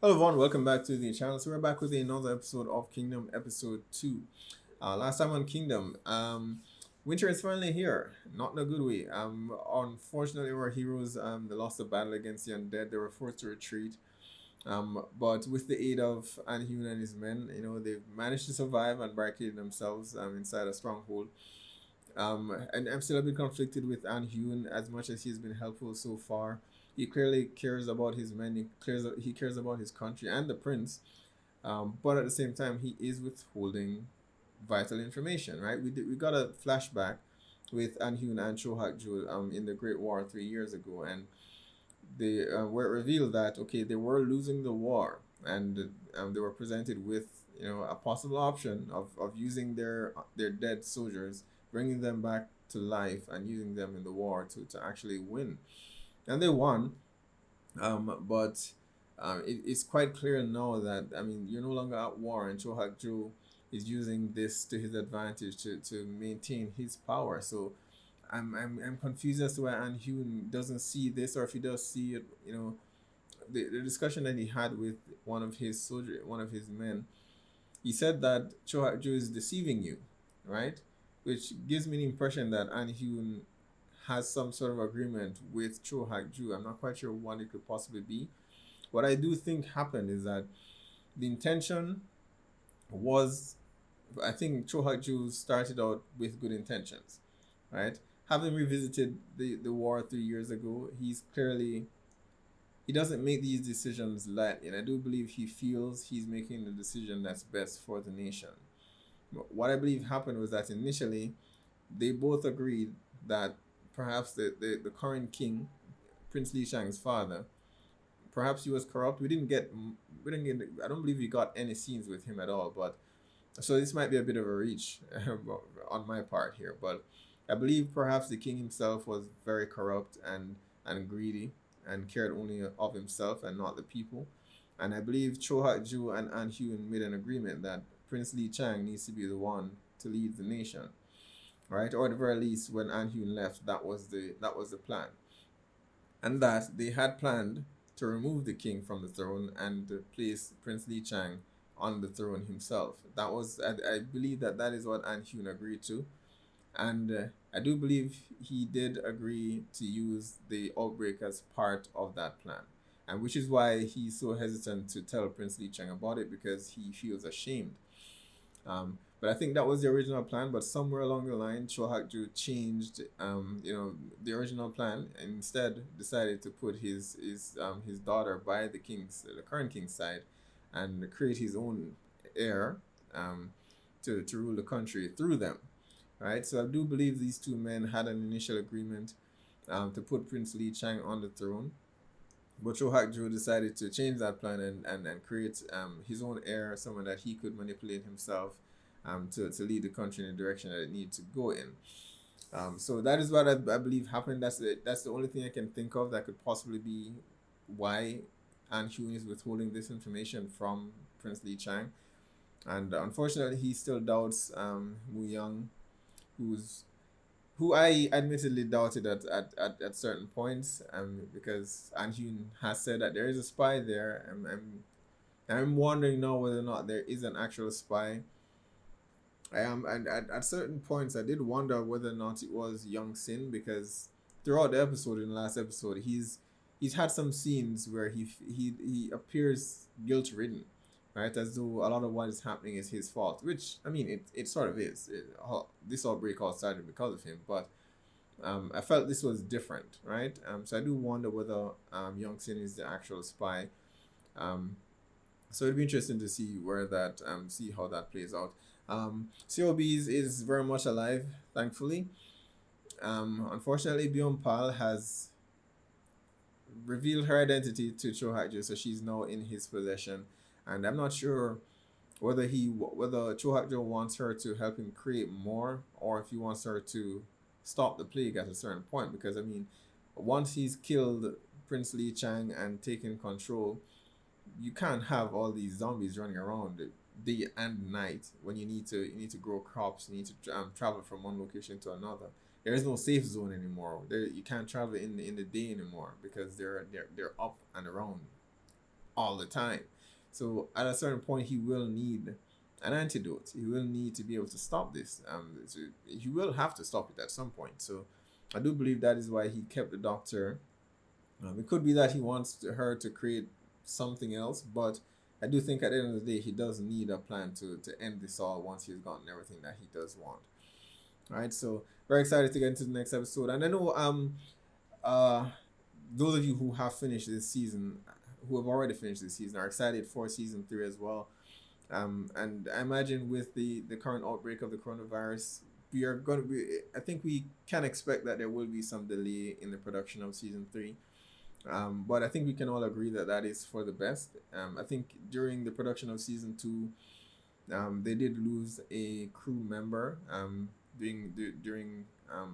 Hello everyone, welcome back to the channel. So we're back with another episode of Kingdom, episode 2. Last time on Kingdom, winter is finally here. Not in a good way. Unfortunately, our heroes they lost the battle against the undead. They were forced to retreat. But with the aid of An-hyun and his men, they've managed to survive and barricade themselves inside a stronghold. And I'm still a bit conflicted with An-hyun as much as he's been helpful so far. He clearly cares about his men. He cares about his country and the prince. But at the same time, he is withholding vital information. Right? We got a flashback with An-hyun and Hak-ju in the Great War 3 years ago, and they were revealed that okay, they were losing the war, and they were presented with a possible option of using their dead soldiers, bringing them back to life and using them in the war to actually win, and they won. But it's quite clear now that you're no longer at war, and Cho Hak-ju is using this to his advantage to maintain his power. So I'm confused as to why An Hyun doesn't see this, or if he does see it. The discussion that he had with one of his men, he said that Cho Hak-ju is deceiving you, right? Which gives me the impression that An Hyun has some sort of agreement with Cho Hak-ju. I'm not quite sure what it could possibly be. What I do think happened is that the intention was, I think Cho Hak-ju started out with good intentions, right? Having revisited the war 3 years ago, he doesn't make these decisions lightly, and I do believe he feels he's making the decision that's best for the nation. What I believe happened was that initially they both agreed that perhaps the current king, Prince Li Shang's father, perhaps he was corrupt. We didn't get I don't believe we got any scenes with him at all, but so this might be a bit of a reach on my part here, but I believe perhaps the king himself was very corrupt and greedy and cared only of himself and not the people. And I believe Cho Hak-ju and An Hyun made an agreement that Prince Li Chang needs to be the one to lead the nation, right? Or at the very least, when An Hyun left, that was the plan, and that they had planned to remove the king from the throne and place Prince Li Chang on the throne himself. I believe that is what An Hyun agreed to, and I do believe he did agree to use the outbreak as part of that plan, and which is why he's so hesitant to tell Prince Li Chang about it, because he feels ashamed. But I think that was the original plan. But somewhere along the line, Cho Hak-ju changed, the original plan, and instead decided to put his daughter by the current king's side, and create his own heir, to rule the country through them, right? So I do believe these two men had an initial agreement, to put Prince Li Chang on the throne. But Cho Hak-ju decided to change that plan and create his own heir, someone that he could manipulate himself, to lead the country in the direction that it needs to go in. So that is what I believe happened. That's the only thing I can think of that could possibly be why An Hyun is withholding this information from Prince Li Chang. And unfortunately, he still doubts Mu-yeong, who I admittedly doubted at certain points, because An Hyun has said that there is a spy there. I'm wondering now whether or not there is an actual spy. I am, and at certain points I did wonder whether or not it was Young Sin, because throughout the episode, in the last episode, he's had some scenes where he appears guilt ridden, right, as though a lot of what is happening is his fault, which it sort of is. This outbreak all started because of him, but I felt this was different, right? So I do wonder whether Young Sin is the actual spy. So it'd be interesting to see how that plays out. Seo-bi is very much alive, thankfully. Unfortunately, Byung-pal has revealed her identity to Cho Hak-ju, so she's now in his possession, and I'm not sure whether Cho Hak-ju wants her to help him create more, or if he wants her to stop the plague at a certain point. Because once he's killed Prince Li Chang and taken control, you can't have all these zombies running around day and night when you need to grow crops. You need to travel from one location to another. There is no safe zone anymore. You can't travel in the day anymore, because they're up and around all the time. So at a certain point, he will need an antidote. He will need to be able to stop this. So he will have to stop it at some point. So I do believe that is why he kept the doctor. It could be that he wants her to create something else, but I do think at the end of the day, he does need a plan to end this all once he's gotten everything that he does want. All right, so very excited to get into the next episode. And I know those of you who have finished this season, who have already finished this season, are excited for season 3 as well. And I imagine with the current outbreak of the coronavirus, we are going to be, I think we can expect that there will be some delay in the production of season 3. But I think we can all agree that that is for the best. I think during the production of season 2, they did lose a crew member during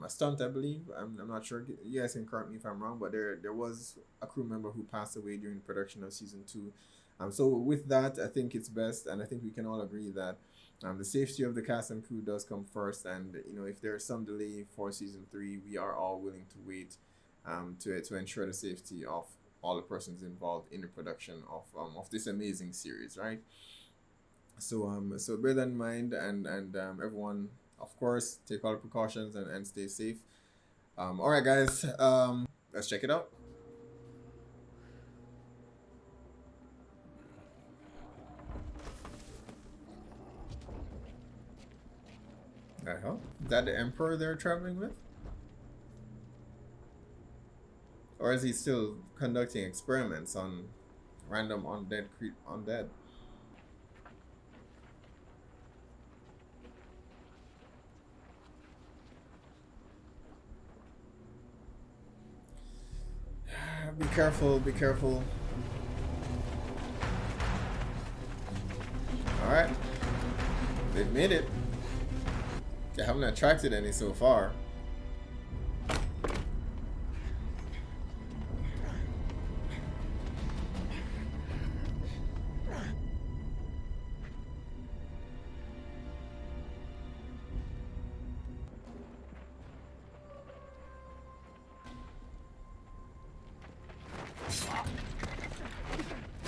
a stunt, I believe. I'm not sure. You guys can correct me if I'm wrong, but there was a crew member who passed away during the production of season 2. So with that, I think it's best, and I think we can all agree that the safety of the cast and crew does come first. And if there's some delay for season 3, we are all willing to wait to ensure the safety of all the persons involved in the production of this amazing series, right? So so bear that in mind, and everyone, of course, take all the precautions and stay safe. All right, guys, let's check it out. The hell? Is that the Emperor they're traveling with? Or is he still conducting experiments on random undead? Be careful, be careful. Alright. They've made it. They haven't attracted any so far.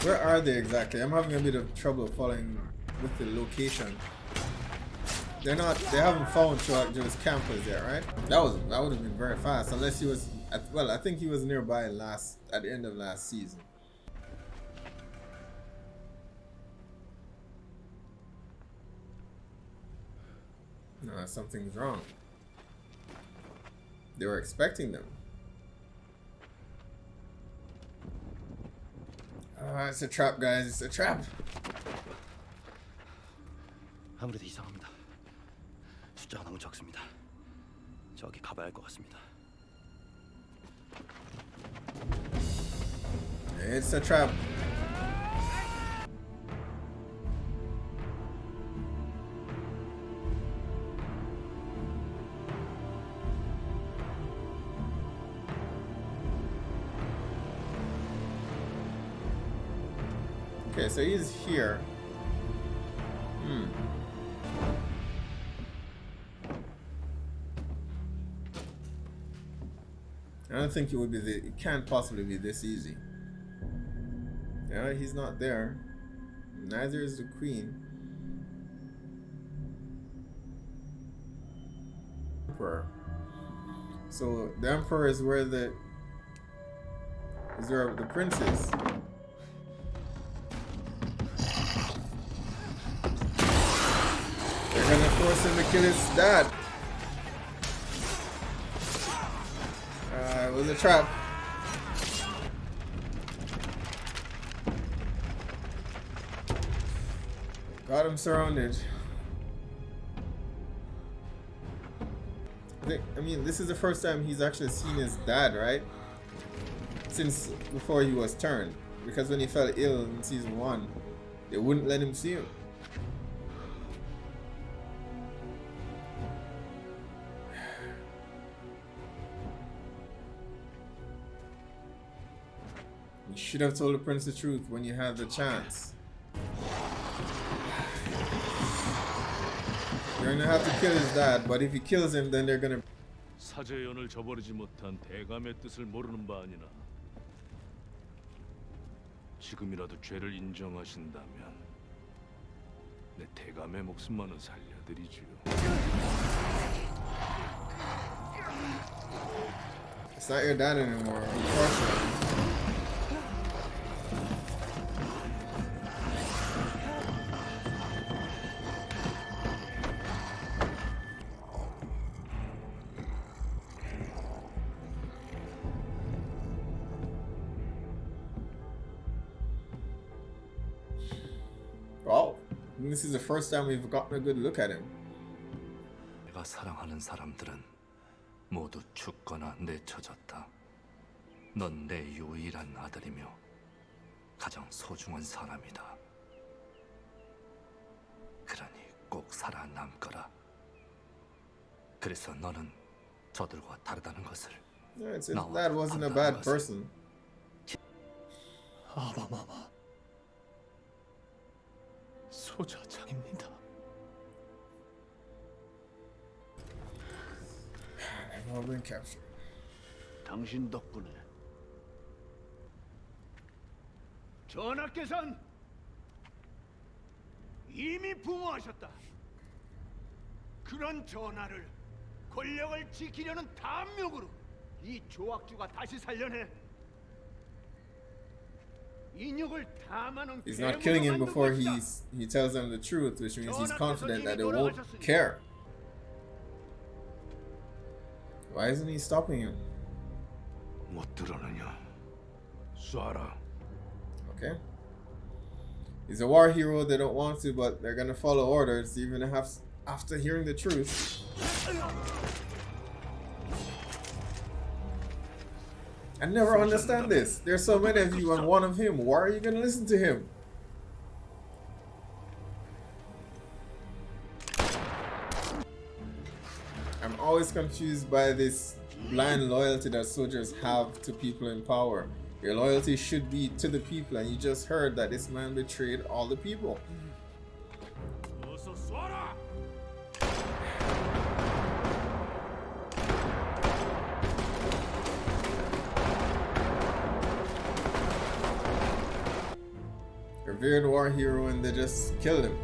Where are they exactly? I'm having a bit of trouble following with the location. They haven't found Hye-Jun's campus yet, right? That would have been very fast, unless he was well, I think he was nearby at the end of last season. No, something's wrong. They were expecting them. It's a trap, guys. It's a trap. 아무래도 이상합니다. 숫자가 너무 적습니다. 저기 가봐야 할 것 같습니다. It's a trap. Okay, so he's here. I don't think it can't possibly be this easy. Yeah, he's not there. Neither is the queen. Emperor. So the emperor is where the prince is. They're gonna force him to kill his dad. It was a trap. Got him surrounded. I mean, this is the first time he's actually seen his dad, right? Since before he was turned. Because when he fell ill in season 1, they wouldn't let him see him. You should have told the prince the truth when you had the chance. You're gonna have to kill his dad, but if he kills him, then they're gonna. 사제연을 저버리지 못한 대감의 뜻을 모르는 바 아니나 지금이라도 죄를 인정하신다면 내 대감의 목숨만은 살려드리지요. It's not your dad anymore, unfortunately. Wow, this is the first time we've gotten a good look at him. 내가 사랑하는 사람들은 모두 죽거나 내쳐졌다. 넌 내 유일한 아들이며 가장 소중한 사람이다. 그러니 꼭 살아남거라. 그래서 너는 저들과 다르다는 것을. Yeah, his dad wasn't a bad person. 아바마마 소자장입니다. They've all been captured. 당신 덕분에 전하께서는 이미 부모하셨다. 그런 전하를 권력을 지키려는 탐욕으로 이 조악주가 다시 살려내 인육을 탐하는 He's not killing him before he tells them the truth, which means he's confident that they won't care. Why isn't he stopping him? 못 들어느냐? 쏴라. Okay. He's a war hero, they don't want to, but they're gonna follow orders even after hearing the truth. I never understand this. There's so many of you and one of him. Why are you gonna listen to him? I'm always confused by this blind loyalty that soldiers have to people in power. Your loyalty should be to the people, and you just heard that this man betrayed all the people. 어서 쏴라. Revered war hero, and they just killed him.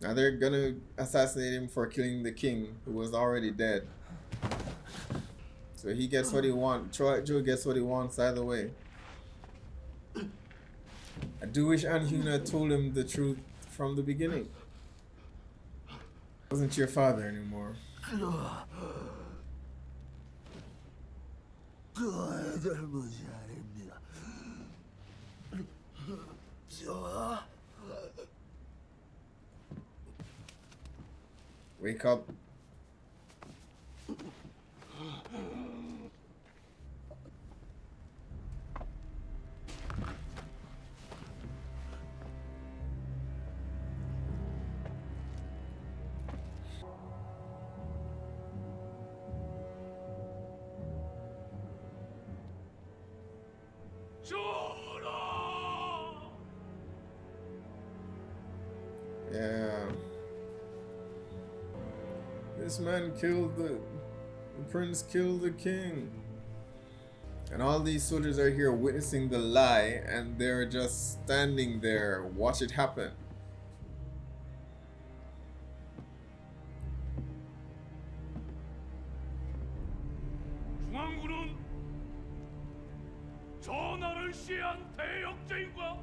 Now they're gonna assassinate him for killing the king, who was already dead. So he gets what he wants. Hak-ju gets what he wants either way. I do wish An-hyun had told him the truth from the beginning. Wasn't your father anymore. Wake up. Yeah. This man killed the prince killed the king. And all these soldiers are here witnessing the lie, and they're just standing there, watch it happen. 중앙군은 전하를 시한 대역죄인과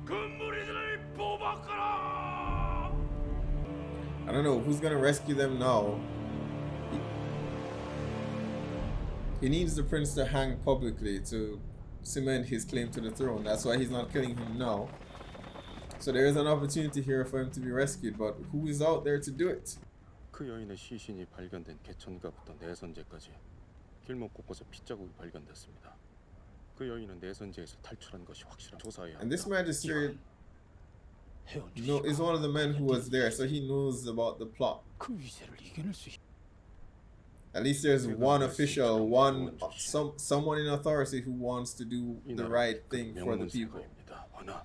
그 무리들을 포박하라. I don't know who's gonna rescue them now. He needs the prince to hang publicly to cement his claim to the throne. That's why he's not killing him now. So there is an opportunity here for him to be rescued, but who is out there to do it? 그 여인의 시신이 발견된 개천가부터 내선제까지 길목 곳곳에 핏자국이 발견됐습니다. 그 여인은 내선제에서 탈출한 것이 확실한 조사해야 합니다. And this magistrate 해원주 No, 씨가 is one of the men who was there, so he knows about the plot. 그 위세를 이겨낼 수 있... At least there's one official, someone in authority who wants to do 이 the 나라 right thing for the people. 명문세가입니다. 허나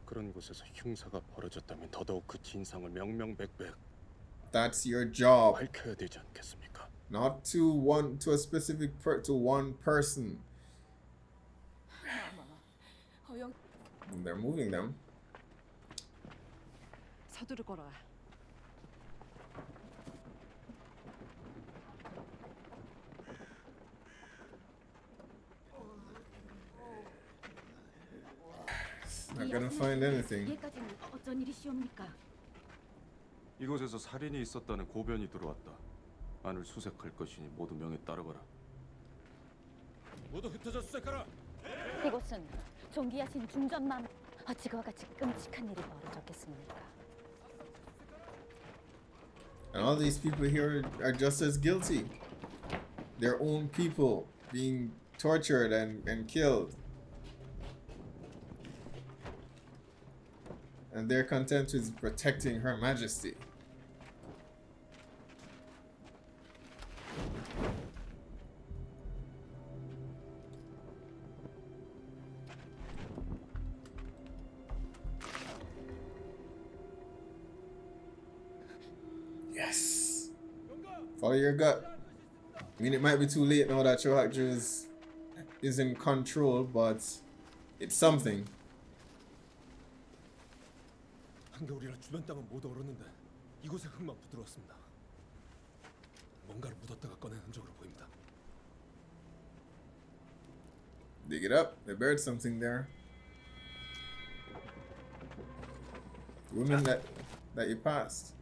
그런 곳에서 흉사가 벌어졌다면 더더욱 그 진상을 명명백백 That's your job, 밝혀야 되지 않겠습니까? not to a specific to one person. 허영 And they're moving them. 서두르 걸어와. Not gonna find anything. 얘까지는 어쩐 일이시옵니까? 이곳에서 살인이 있었다는 고변이 들어왔다. 안을 수색할 것이니 모두 명에 따르거라. 모두 흩어져 수색하라. 이곳은 존귀하신 중전만 어찌 그와 같이 끔찍한 일이 벌어졌겠습니까? And all these people here are just as guilty. Their own people being tortured and killed. And they're content with protecting Her Majesty. Yes. Follow your gut. I mean, it might be too late now that your Hak-ju is in control, but it's something. 한겨울이라 주변 땅은 모두 얼었는데 이곳에 흙막도 들어왔습니다. 뭔가를 묻었다가 꺼낸 흔적으로 보입니다. Dig it up. They buried something there. Women that you passed.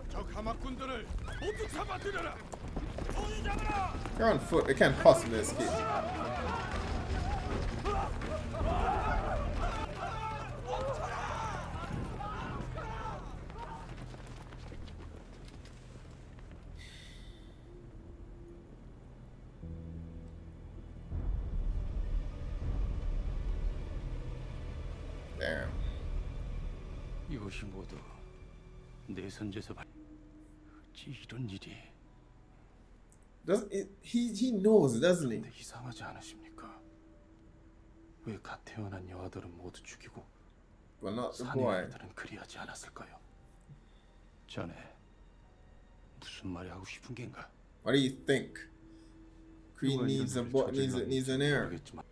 저 가마꾼들을 모두 잡아들여라. 손이 잡아라. They're on foot. They can't possibly escape. Damn. 이것이 모두 내 선제에서 발... 어찌 이런 일이... He knows, doesn't he? 근데 이상하지 않으십니까? 왜 갓 태어난 여아들은 모두 죽이고 Well, not the 사내 boy. 아이들은 그리하지 않았을까요? 자네 무슨 말이 하고 싶은 겐가? What do you think? Queen 누가 needs a 이런 boy, 일을 저질렀는지 needs an heir. 모르겠지만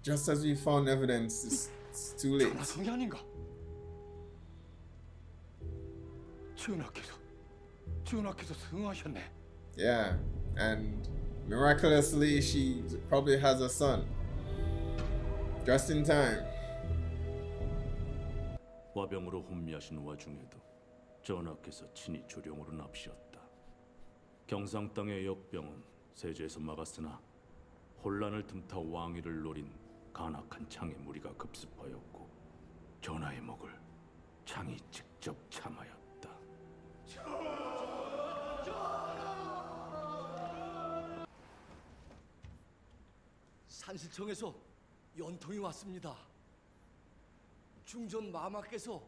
Just as we found evidence, it's too late. 전하 성이 아닌가? 전하께서 승하셨네. Yeah, and miraculously, she probably has a son. Just in time. 화병으로 혼미하신 와중에도 전하께서 친히 조령으로 납시었다. 경상 땅의 역병은 세조에서 막았으나 혼란을 틈타 왕위를 노린 간악한 창의 무리가 급습하였고 전하의 목을 창이 직접 참하였다. 산시청에서 연통이 왔습니다. 중전 마마께서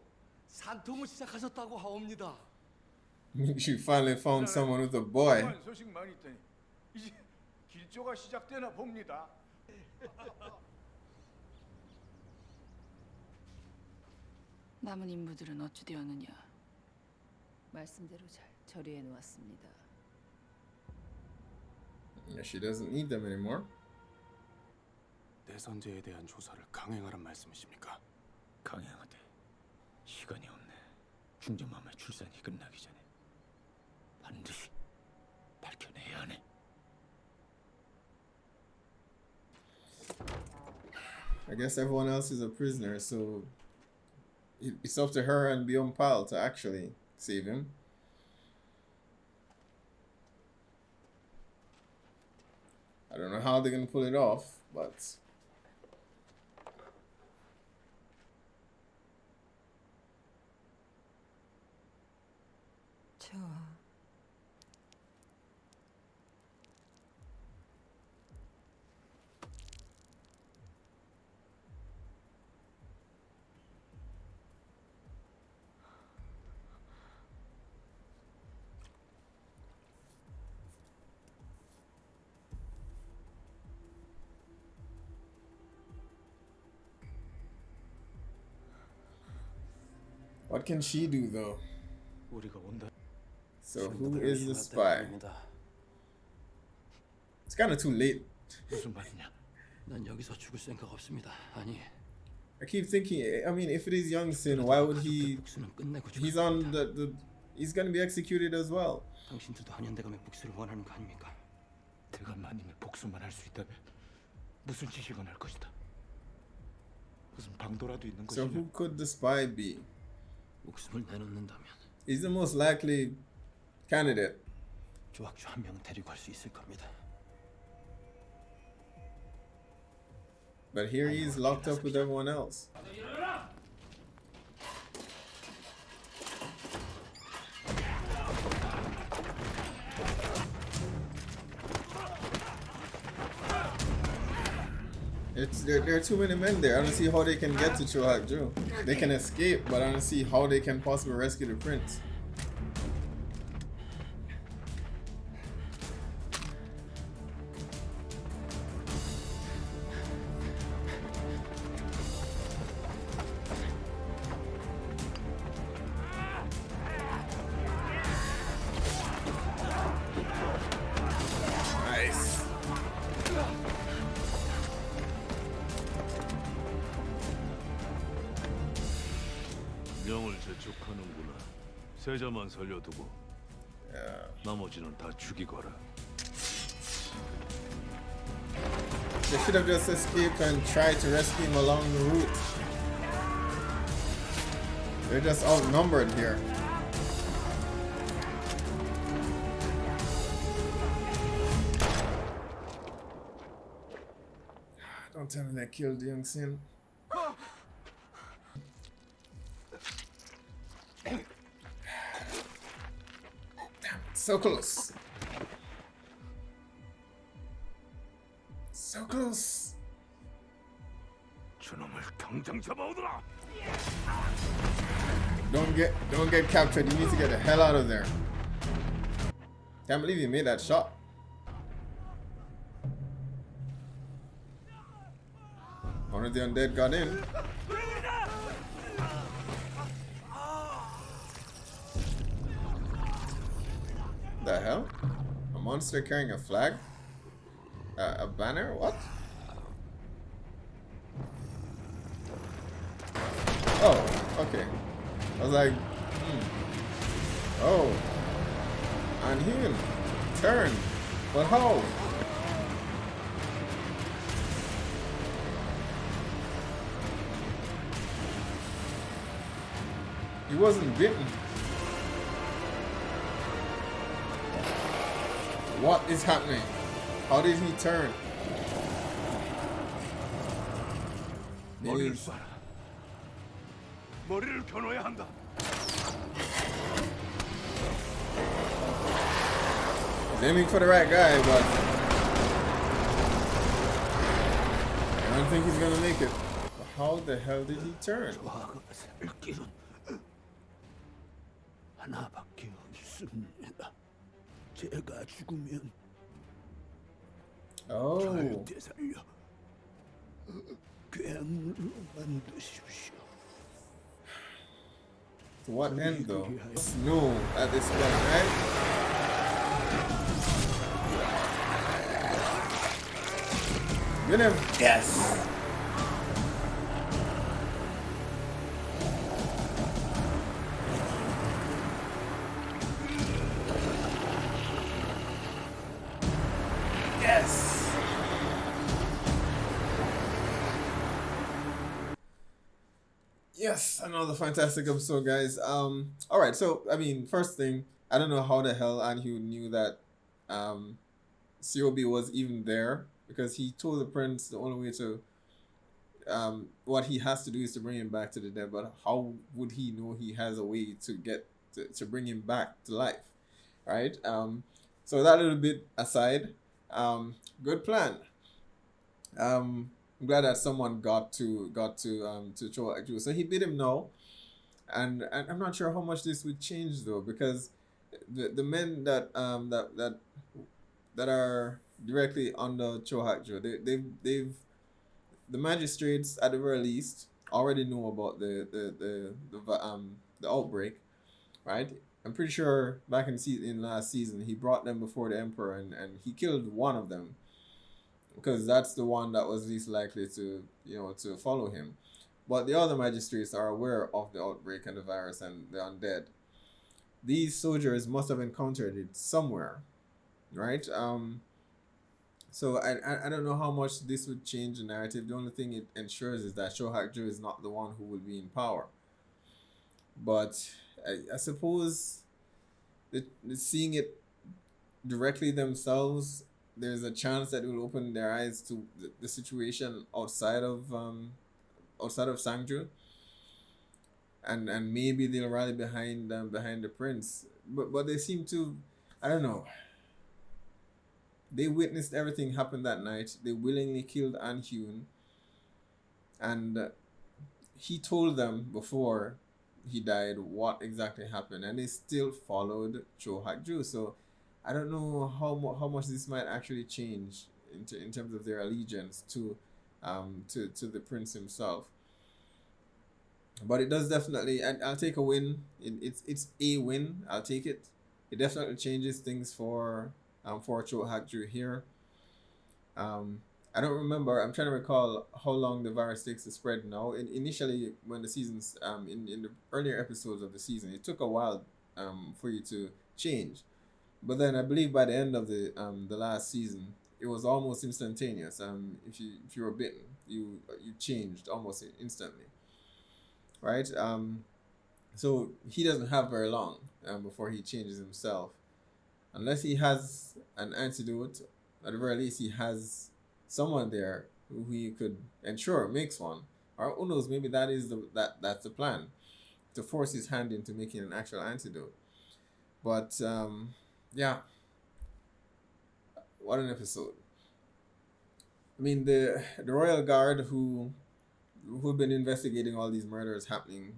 산통을 시작하셨다고 하옵니다. She finally found someone with a boy. 그만 소식만 있더니 이제 길조가 시작되나 봅니다. 남은 인부들은 어찌 되었느냐? 말씀대로 잘 처리해 놓았습니다. Yeah, she doesn't need them anymore. 내 선제에 대한 조사를 강행하란 말씀이십니까? 강행하되 시간이 없네. 중전마마의 출산이 끝나기 전에 반드시 밝혀내야 하네. I guess everyone else is a prisoner, so it's up to her and Byung-pal to actually save him. I don't know how they're gonna pull it off, but What can she do though? 우리가 온다. So who is the spy? It's kind of too late. 무슨 말이냐? 난 여기서 죽을 생각 없습니다. 아니. I keep thinking. I mean, if it is Young Sin, why would he? 복수는 끝내고 He's on he's gonna be executed as well. 당신들도 한연대감의 복수를 원하는 거 아닙니까? 대감마님의 복수만 할 수 있다면 무슨 지시가 날 것이다. 무슨 방도라도 있는 So 것이냐. who could the spy be? 목숨을 내놓는다면 He's the most likely candidate. 조학주 한 명은 데리고 갈 수 있을 겁니다. But here he is locked up with everyone else. There are too many men there. I don't see how they can get to Hak-ju. They can escape, but I don't see how they can possibly rescue the prince. Nice. 명을 재촉하는구나. 세자만 살려두고 나머지는 다 죽이거라. They should have just escaped and tried to rescue him along the route. They're just outnumbered here. Don't tell me they killed Young Sin. So close. So close. 저놈을 당장 잡아오더라. Don't get captured. You need to get the hell out of there. Can't believe you made that shot. One of the undead got in. The hell? A monster carrying a flag? A banner? What? Oh, okay. I was like, Oh. On him. Turn. But how? He wasn't bitten. What is happening? How did he turn? 머리를 쏴라. 머리를 겨눠야 한다. He's aiming for the right guy, but I don't think he's gonna make it. But how the hell did he turn? 조화가 살 길은 하나밖에 없습니다. 제가 죽으면 Oh, 되살려 괴물로 만드십시오. to what end though? Snow at this point, right? Get him! Yes! Yes! Yes, another fantastic episode, guys. All right. So, I mean, first thing, I don't know how the hell Anhu knew that Seo-bi was even there, because he told the prince the only way to what he has to do is to bring him back to the dead. But how would he know he has a way to get to bring him back to life, right? So that little bit aside, good plan. I'm glad that someone got to Hye-Jun. So he bid him no, and I'm not sure how much this would change though, because the men that are directly under Hye-Jun, they've the magistrates at the very least already know about the the outbreak, right? I'm pretty sure back in last season he brought them before the emperor, and he killed one of them because that's the one that was least likely to to follow him. But the other magistrates are aware of the outbreak and the virus and the undead. These soldiers must have encountered it somewhere, right? So I don't know how much this would change the narrative. The only thing it ensures is that Hak-ju is not the one who will be in power. But I suppose that seeing it directly themselves, there's a chance that it will open their eyes to the situation outside of Sangju, and maybe they'll rally behind the prince. But they seem to, I don't know. They witnessed everything happen that night. They willingly killed Hye-Jun, and he told them before he died what exactly happened, and they still followed Hak-ju. So I don't know how much this might actually change in terms of their allegiance to the prince himself. But it does definitely. I'll take a win. It's a win. I'll take it. It definitely changes things for Hak-ju here. I don't remember. I'm trying to recall how long the virus takes to spread now. Initially, when the seasons in the earlier episodes of the season, it took a while for you to change. But then I believe by the end of the last season, it was almost instantaneous. If you were bitten, you changed almost instantly, right? So he doesn't have very long before he changes himself, unless he has an antidote. At the very least, he has someone there who he could ensure makes one, or who knows, maybe that's the plan, to force his hand into making an actual antidote. But yeah, what an episode. I mean, the royal guard who've been investigating all these murders happening,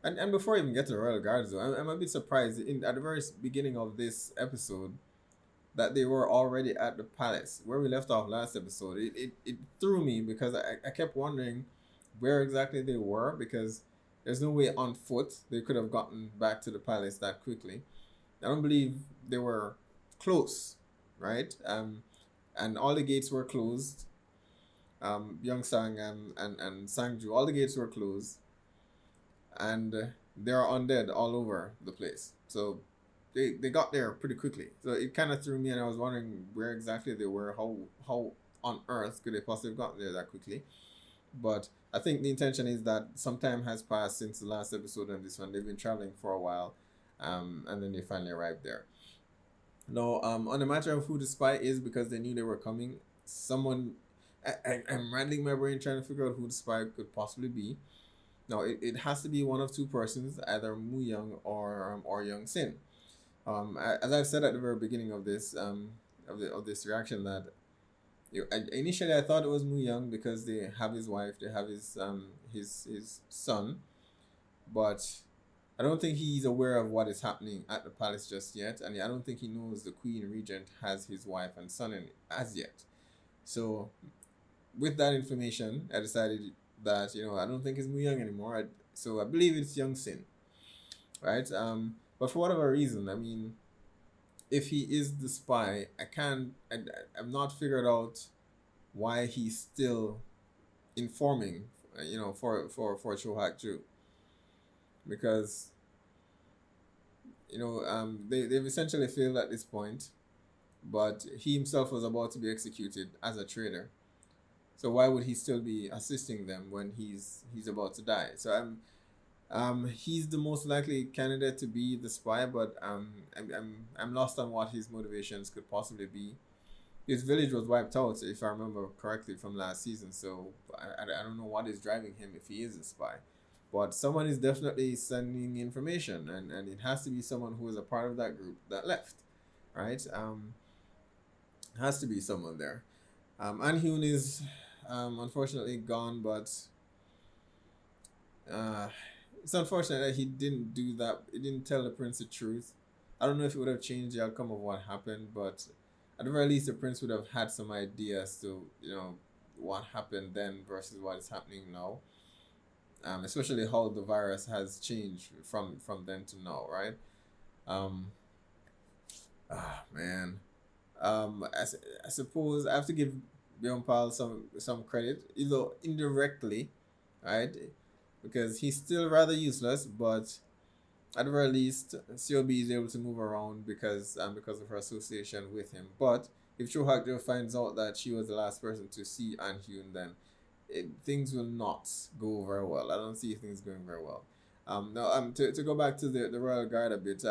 and before I even get to the royal guards though, I'm a bit surprised at the very beginning of this episode that they were already at the palace where we left off last episode. It threw me because I kept wondering where exactly they were, because there's no way on foot they could have gotten back to the palace that quickly. I don't believe they were close, right? And all the gates were closed. Sang and Sangju, all the gates were closed, and there are undead all over the place. So they got there pretty quickly. So it kind of threw me, and I was wondering where exactly they were. How on earth could they possibly have gotten there that quickly? But I think the intention is that some time has passed since the last episode and this one. They've been traveling for a while, and then they finally arrived there. Now, on the matter of who the spy is, because they knew they were coming, I'm rattling my brain trying to figure out who the spy could possibly be. Now, it has to be one of two persons, either Mu-yeong or Young-sin. As I've said at the very beginning of this of this reaction, that initially I thought it was Mu-yeong because they have his wife, they have his son, but I don't think he's aware of what is happening at the palace just yet, and I don't think he knows the Queen Regent has his wife and son in as yet. So, with that information, I decided that I don't think it's Mu-yeong anymore. So I believe it's Young-sin, right? But for whatever reason, I mean, if he is the spy, I'm not figured out why he's still informing, for Hak-ju, because they've essentially failed at this point, but he himself was about to be executed as a traitor. So why would he still be assisting them when he's about to die? So he's the most likely candidate to be the spy, but I'm lost on what his motivations could possibly be. His village was wiped out, if I remember correctly, from last season. So I don't know what is driving him if he is a spy. But someone is definitely sending information, and it has to be someone who is a part of that group that left, right? Has to be someone there. Hye-Jun is unfortunately gone, but it's unfortunate that he didn't do that. He didn't tell the prince the truth. I don't know if it would have changed the outcome of what happened, but at the very least, the prince would have had some idea as to what happened then versus what is happening now. especially how the virus has changed from then to now, right? Um, man. I suppose I have to give Byung-pal some credit, although indirectly, right? Because he's still rather useless, but at the very least, Seo-bi is able to move around because of her association with him. But if Cho Hak-ju finds out that she was the last person to see An-hyun, then things will not go very well. I don't see things going very well. Now, to go back to the Royal Guard a bit,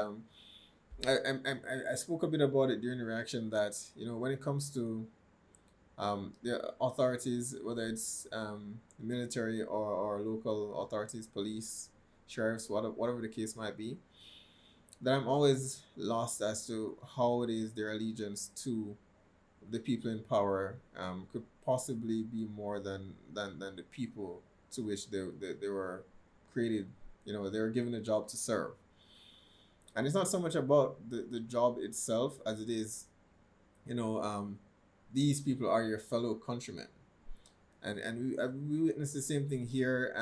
I spoke a bit about it during the reaction that, when it comes to the authorities, whether it's military or local authorities, police, sheriffs, whatever the case might be, that I'm always lost as to how it is their allegiance to the people in power could possibly be more than the people to which they were created. They were given a job to serve. And it's not so much about the job itself as it is, these people are your fellow countrymen. And we witness the same thing here.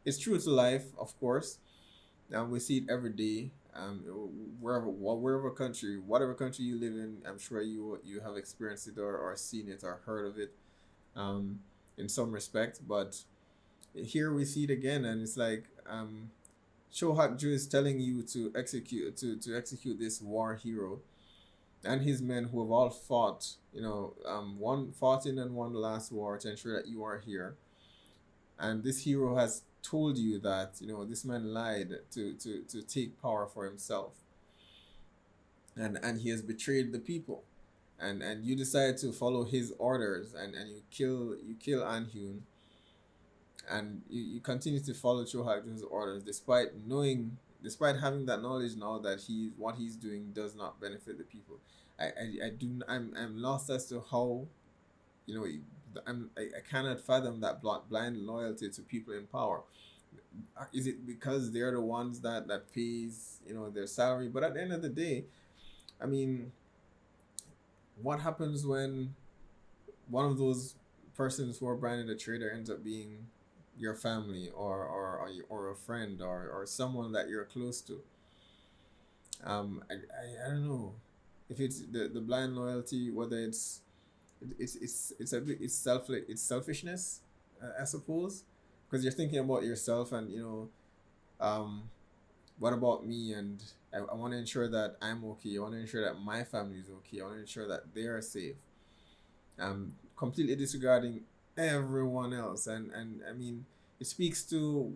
It's true to life, of course. We see it every day. Whatever country you live in, I'm sure you have experienced it or seen it or heard of it, in some respect. But here we see it again, and it's like Cho Hak-ju is telling you to execute this war hero and his men who have all fought, one fought in and won the last war to ensure that you are here. And this hero has told you that, this man lied to take power for himself. And he has betrayed the people. And you decide to follow his orders and you kill An-hyun. And you continue to follow Cho Hak-ju's orders despite having that knowledge now that what he's doing does not benefit the people. I'm lost as to how, I cannot fathom that blind loyalty to people in power. Is it because they're the ones that pays their salary? But at the end of the day, I mean, what happens when one of those persons who are branded a traitor ends up being your family or a friend or someone that you're close to? I don't know if it's the blind loyalty, whether it's selfishness, I suppose, because you're thinking about yourself and what about me, and I want to ensure that I'm okay. I want to ensure that my family is okay. I want to ensure that they are safe. Completely disregarding everyone else, and I mean, it speaks to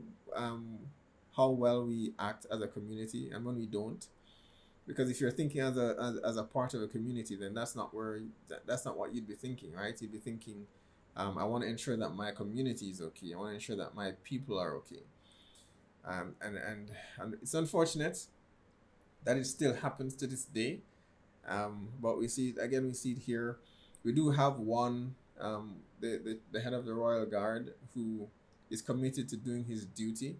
how well we act as a community, and when we don't. Because if you're thinking as a part of a community, then that's not what you'd be thinking, right? You'd be thinking, I want to ensure that my community is okay. I want to ensure that my people are okay. And it's unfortunate that it still happens to this day. But we see it here. We do have one, the head of the Royal Guard, who is committed to doing his duty,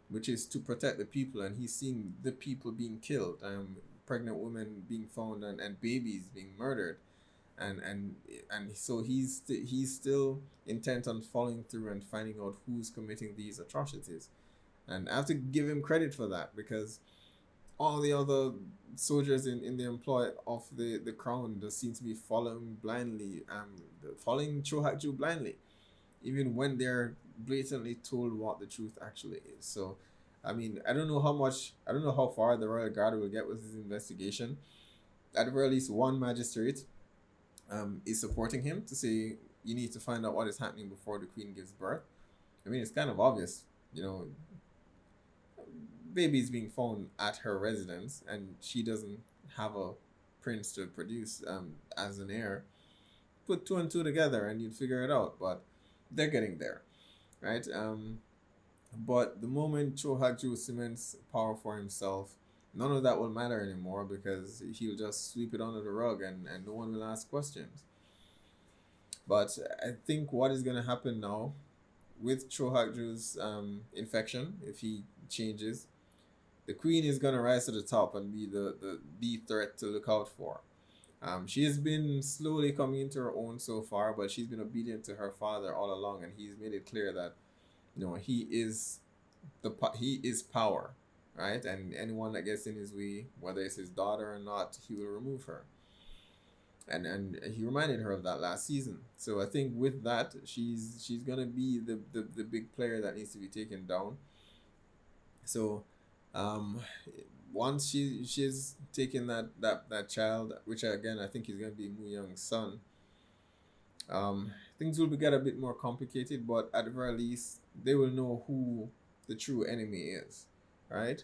which is to protect the people, and he's seeing the people being killed, pregnant women being found, and babies being murdered, and so he's still intent on following through and finding out who's committing these atrocities, and I have to give him credit for that, because all the other soldiers in the employ of the crown just seem to be following Cho Hak-ju blindly, even when they're blatantly told what the truth actually is. So, I mean, I don't know how far the Royal Guard will get with this investigation. At the very least, one magistrate is supporting him to say, you need to find out what is happening before the Queen gives birth. I mean, it's kind of obvious, baby's being found at her residence, and she doesn't have a prince to produce as an heir. Put two and two together and you'd figure it out, but they're getting there, right? But the moment Cho Hak-ju cements power for himself, none of that will matter anymore, because he'll just sweep it under the rug and no one will ask questions. But I think what is going to happen now with Cho Hak-ju's infection, if he changes, the Queen is going to rise to the top and be the threat to look out for. She has been slowly coming into her own so far, but she's been obedient to her father all along, and he's made it clear that, you know, he is power, right? And anyone that gets in his way, whether it's his daughter or not, he will remove her. And he reminded her of that last season. So I think with that, she's gonna be the big player that needs to be taken down. So once she's taken that child, which again I think is gonna be Mu-yeong's son, things will get a bit more complicated, but at the very least they will know who the true enemy is, right?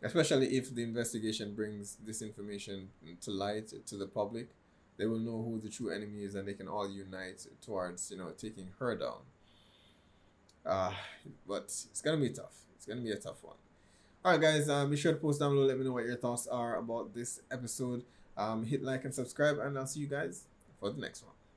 Especially if the investigation brings this information to light to the public, they will know who the true enemy is, and they can all unite towards, you know, taking her down. But it's gonna be tough. It's gonna be a tough one. All right, guys. Be sure to post down below. Let me know what your thoughts are about this episode. Hit like and subscribe, and I'll see you guys for the next one.